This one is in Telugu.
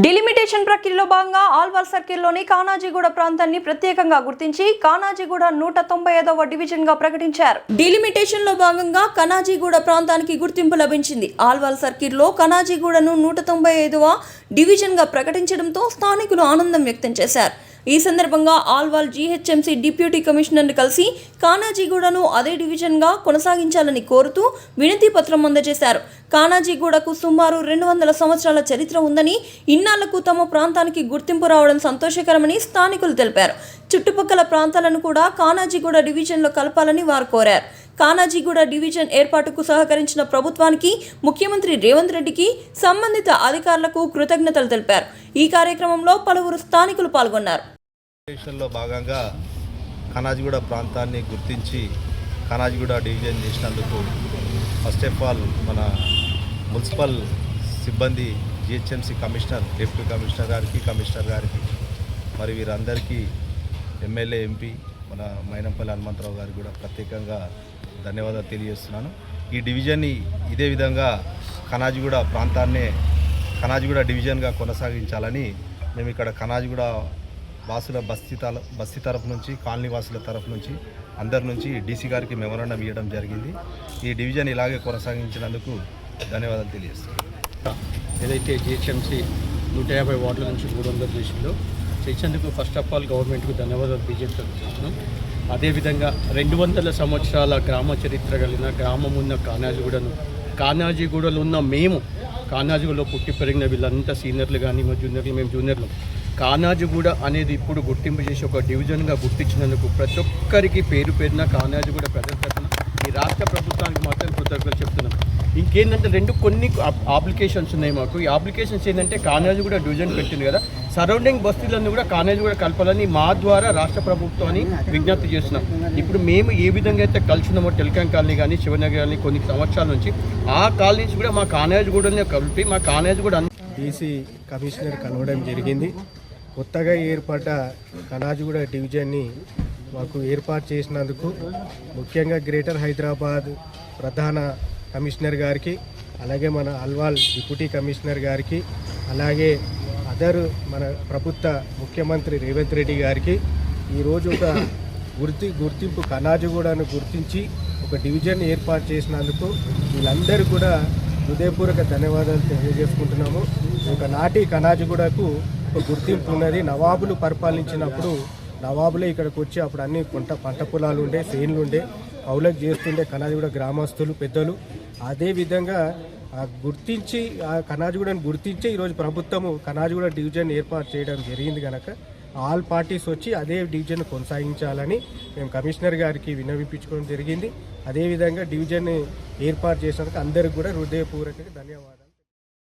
డిలిమిటేషన్ ప్రక్రియలో భాగంగా ఆల్వాల్ సర్కిల్లోని కానాజీగూడ ప్రాంతాన్ని ప్రత్యేకంగా గుర్తించి కానాజీగూడ 195వ డివిజన్ గా ప్రకటించారు. డిలిమిటేషన్ లో భాగంగా కానాజీగూడ ప్రాంతానికి గుర్తింపు లభించింది. ఆల్వాల్ సర్కిల్లో కానాజీగూడను 195వ డివిజన్ గా ప్రకటించడంతో స్థానికులు ఆనందం వ్యక్తం చేశారు. ఈ సందర్భంగా ఆల్వాల్ జీహెచ్ఎంసీ డిప్యూటీ కమిషనర్ని కలిసి కానాజీగూడను అదే డివిజన్గా కొనసాగించాలని కోరుతూ వినతి పత్రం అందజేశారు. కానాజీగూడకు సుమారు 200 సంవత్సరాల చరిత్ర ఉందని, ఇన్నాళ్లకు తమ ప్రాంతానికి గుర్తింపు రావడం సంతోషకరమని స్థానికులు తెలిపారు. చుట్టుపక్కల ప్రాంతాలను కూడా కానాజీగూడ డివిజన్లో కలపాలని వారు కోరారు. కానాజీగూడ డివిజన్ ఏర్పాటుకు సహకరించిన ప్రభుత్వానికి, ముఖ్యమంత్రి రేవంత్ రెడ్డికి, సంబంధిత అధికారులకు కృతజ్ఞతలు తెలిపారు. ఈ కార్యక్రమంలో పలువురు స్థానికులు పాల్గొన్నారు. లో భాగంగా కానాజీగూడ ప్రాంతాన్ని గుర్తించి కానాజీగూడ డివిజన్ చేసినందుకు ఫస్ట్ ఆఫ్ ఆల్ మన మున్సిపల్ సిబ్బంది, జిహెచ్ఎంసీ కమిషనర్, డిప్యూటీ కమిషనర్ గారికి మరి వీరందరికీ ఎమ్మెల్యే, ఎంపీ మన మైనంపల్లి హనుమంతరావు గారికి కూడా ప్రత్యేకంగా ధన్యవాదాలు తెలియజేస్తున్నాను. ఈ డివిజన్ని ఇదే విధంగా కానాజీగూడ ప్రాంతాన్నే కానాజీగూడ డివిజన్గా కొనసాగించాలని మేము ఇక్కడ కానాజీగూడ వాసుల బస్తీ తరఫు నుంచి, కాలనీ వాసుల తరఫు నుంచి, అందరి నుంచి డీసీ గారికి మెమోరాండం ఇవ్వడం జరిగింది. ఈ డివిజన్ ఇలాగే కొనసాగించినందుకు ధన్యవాదాలు తెలియజేస్తున్నాను. ఏదైతే జిహెచ్ఎంసీ 150 వార్డుల నుంచి 300 చేసిందో చేసేందుకు ఫస్ట్ ఆఫ్ ఆల్ గవర్నమెంట్కు ధన్యవాదాలు బీజేపీ చేస్తున్నాం. అదేవిధంగా 200 సంవత్సరాల గ్రామ చరిత్ర కలిగిన గ్రామం ఉన్న కానాజీగూడలో ఉన్న మేము, కానాజీగూడలో పుట్టి పెరిగిన వీళ్ళంతా సీనియర్లు కానీ జూనియర్లు, మేము జూనియర్లు. కానాజీగూడ అనేది ఇప్పుడు గుర్తింపు చేసి ఒక డివిజన్గా గుర్తించినందుకు ప్రతి ఒక్కరికి పేరు పేరున కానాజీగూడ ప్రజల తరఫున ఈ రాష్ట్ర ప్రభుత్వానికి మాత్రం కృతజ్ఞతలు చెప్తున్నాం. ఇంకేంటంటే కొన్ని అప్లికేషన్స్ ఉన్నాయి మాకు. ఈ అప్లికేషన్స్ ఏంటంటే కానాజీగూడ డివిజన్ పెట్టింది కదా, సరౌండింగ్ బస్తీలను కూడా కానాజీగూడ కలపాలని మా ద్వారా రాష్ట్ర ప్రభుత్వాన్ని విజ్ఞప్తి చేస్తున్నాం. ఇప్పుడు మేము ఏ విధంగా అయితే కలిసినామో టెలికాం కాలనీ కానీ, శివనగర్ కానీ కొన్ని సంవత్సరాల నుంచి ఆ కాలనీ నుంచి కూడా మా కానాజీగూడనే కలిపి మా కానాజీగూడ డీసీ కమిషనర్ కలవడం జరిగింది. కొత్తగా ఏర్పడ్డ కానాజీగూడ డివిజన్ని మాకు ఏర్పాటు చేసినందుకు ముఖ్యంగా గ్రేటర్ హైదరాబాద్ ప్రధాన కమిషనర్ గారికి, అలాగే మన ఆల్వాల్ డిప్యూటీ కమిషనర్ గారికి, అలాగే మన ప్రభుత్వ ముఖ్యమంత్రి రేవంత్ రెడ్డి గారికి ఈరోజు ఒక గుర్తింపు కానాజీగూడను గుర్తించి ఒక డివిజన్ ఏర్పాటు చేసినందుకు వీళ్ళందరూ కూడా హృదయపూర్వక ధన్యవాదాలు తెలియజేసుకుంటున్నాము. నాటి కానాజీగూడకు ఒక గుర్తింపు ఉన్నది. నవాబులు పరిపాలించినప్పుడు నవాబులే ఇక్కడికి వచ్చి అప్పుడు అన్ని పంట పొలాలు ఉండే, చేనులు ఉండే, కౌలకు చేస్తుండే కానాజీగూడ గ్రామస్తులు, పెద్దలు. అదేవిధంగా గుర్తించి ఆ కానాజీగూడను గుర్తించి ఈరోజు ప్రభుత్వము కానాజీగూడ డివిజన్ ఏర్పాటు చేయడం జరిగింది కనుక ఆల్ పార్టీస్ వచ్చి అదే డివిజన్ కొనసాగించాలని మేము కమిషనర్ గారికి విన్నవించుకోవడం జరిగింది. అదేవిధంగా డివిజన్ ఏర్పాటు చేసినందుకు అందరికీ కూడా హృదయపూర్వకంగా ధన్యవాదాలు.